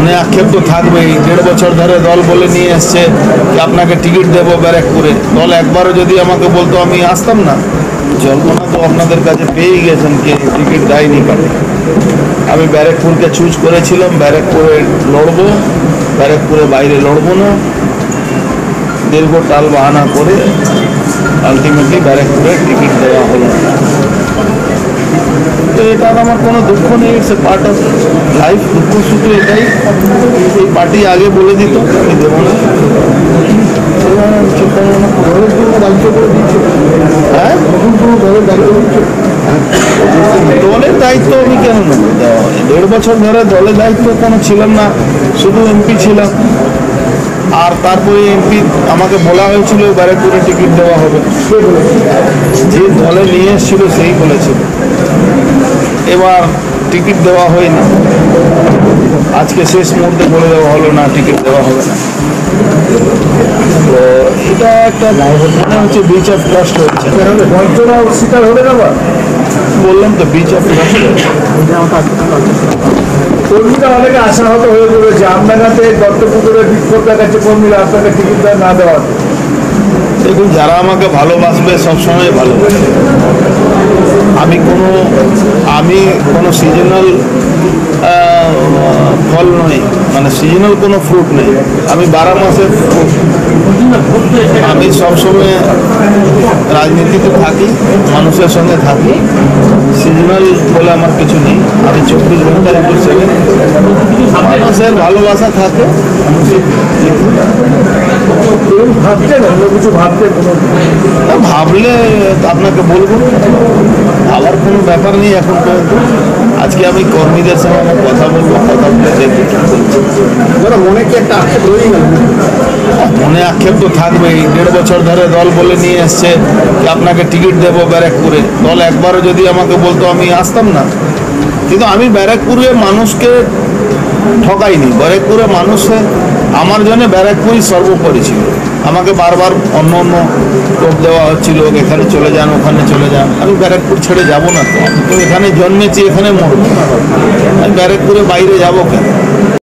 মনে আক্ষেপ তো থাকবেই। 1.5 বছর ধরে দল বলে নিয়ে এসছে যে আপনাকে টিকিট দেবো ব্যারাকপুরে। দল একবারও যদি আমাকে বলতো আমি আসতাম না। জল্পনা তো আপনাদের কাছে পেয়েই গেছেন কে টিকিট দেয়নি কাটে। আমি ব্যারাকপুরকে চুজ করেছিলাম, ব্যারাকপুরে লড়বো, ব্যারাকপুরে বাইরে লড়বো না। দীর্ঘ টাল বাহানা করে আলটিমেটলি ব্যারাকপুরে টিকিট দেওয়া হলো না। তো এটার আমার কোনো দুঃখ নেই, it's a part of life. দুঃখ শুধু এটাই, এই পার্টি আগে বলে দিত আমি দেবো না। হ্যাঁ, দলের দায়িত্ব আমি কেন নেব? 1.5 বছর ধরে দলের দায়িত্ব কোনো ছিলাম না, শুধু এমপি ছিলাম। আর তারপরে এমপি আমাকে বলা হয়েছিল ব্যারাকপুরে টিকিট দেওয়া হবে, যে দলে নিয়ে এসেছিল সেই বলেছিল। এবার টিকিট দেওয়া হয়নি, আজকে শেষ মুহূর্তে বলে দেওয়া হলো না টিকিট দেওয়া হবে না। তো এটা একটা মনে হচ্ছে বিচ অফ ট্রাস্ট হচ্ছে। বঞ্চনা শিকার হবে না, বললাম তো বিচ অফ ট্রাস্ট। কর্মীরা অনেকে আশাহত হয়ে পড়েছে আমনাগাতে দত্তপুকুরে বিক্ষোভ দেখাচ্ছে কর্মীরা আপনাকে টিকিট না দেওয়ার। দেখুন, যারা আমাকে ভালোবাসবে সবসময় ভালোবাসবে। আমি কোনো সিজনাল ফল নই, মানে সিজনাল কোনো ফ্রুট নেই। আমি 12 মাসের ফ্রুট। আমি সবসময় রাজনীতিতে থাকি, মানুষের সঙ্গে থাকি। সিজনাল বলে আমার কিছু নেই। আমি 24 ঘন্টা into 7 মানুষের ভালোবাসা থাকে। ভাবছেন অন্য কিছু ভাবছেন? ভাবলে আপনাকে বলবো, ভাবার কোনো ব্যাপার নেই এখন পর্যন্ত। আজকে আমি কর্মীদের সঙ্গে আমার কথা বলবো, কথা বলে দেখবো কি বলবো। মনে কি একটা আক্ষেপ রয়ে গেল? মনে আক্ষেপ তো থাকবেই। 1.5 বছর ধরে দল বলে নিয়ে এসছে যে আপনাকে টিকিট দেবো ব্যারাকপুরে। দল একবারও যদি আমাকে বলতো আমি আসতাম না। কিন্তু আমি ব্যারাকপুরে মানুষকে ঠকাইনি। ব্যারাকপুরে মানুষে আমার জন্য ব্যারাকপুরই সর্বোপরি ছিল। আমাকে বারবার অন্য টোপ দেওয়া হচ্ছিল, এখানে চলে যান, ওখানে চলে যান। আমি ব্যারাকপুর ছেড়ে যাব না তো। আমি তো এখানে জন্মেছি, এখানে মরবো। আমি ব্যারাকপুরে বাইরে যাবো কেন?